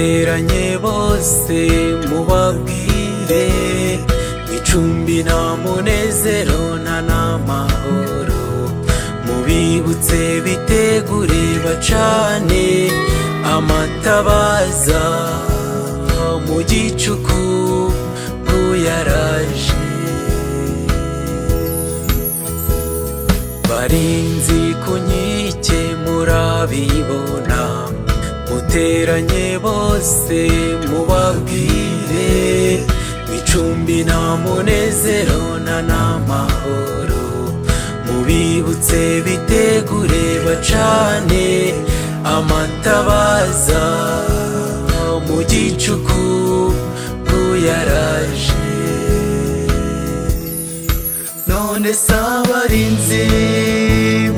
muteranye bose mubabwire icumbi nta munezero nta n'amahoro, mubibutse bitegure bacane amatabaza mu gicuku yaraje. Barinzi ku nkike murabibona, muteranye bose mubabwire icumbi nta munezero nta n'amahoro, mubibutse bitegure bacane amatabaza mu gicuku yaraje. None sabarinzi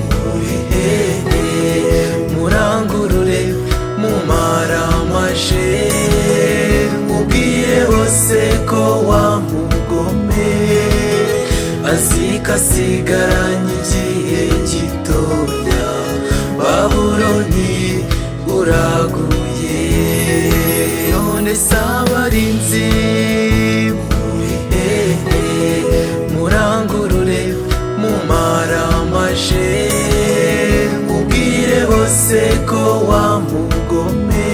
muri hehe, murangurure mumaramaje, mubwire bose ko wa mugome azikasigaranye igihe gitoya, Babuloni uraguye. None sabarinzi muri hehe, murangurure mumaramaje, mubwire bose ko wa mugome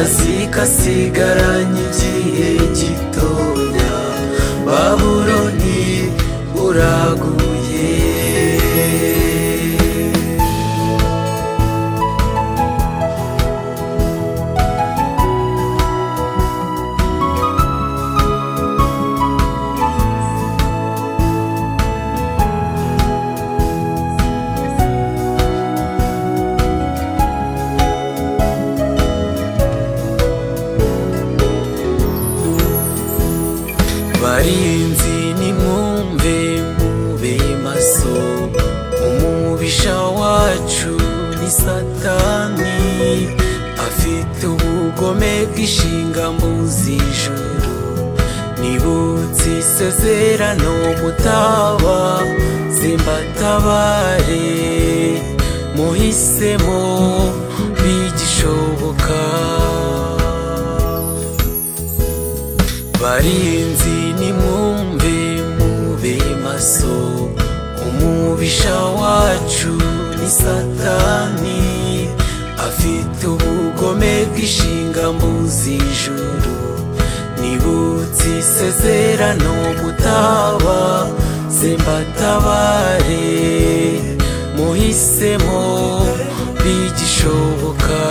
azikasigaranye igihe gitoya, Babuloni uraguye. Barinzi nimwumve mube maso, umubisha wacu ni Satani, afite ubugome bw'ishinga mbuz'ijuru. Nibutse isezerano mutaba zimbatabare, muhisemo bigishoboka. Barinzi nimwumve mube maso, umubisha wacu ni Satani, afite ubugome bw'ishinga mbuz'ijuru. Nibutse isezerano mutaba zimbatabare, muhisemo bigishoboka.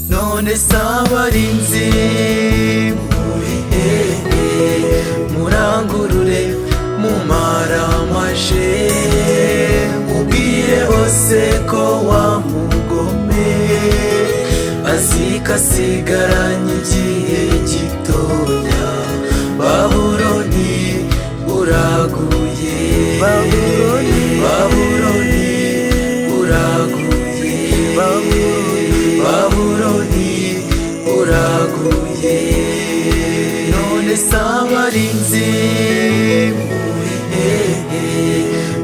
None sabarinzi muri hehe, murangurure mumaramaje, mubwire bose ko wa mugome azikasigaranye igihe gitoya, Babuloni uraguye. Babuloni uraguye. Babuloni uraguye. None sabarinzi muri hehe,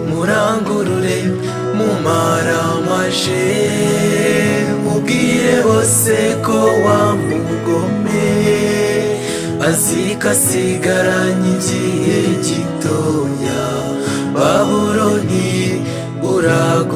murangurure mumaramaje, mubwire bose ko wa mugome azikasigaranye igihe gitoya, Babuloni uraguye.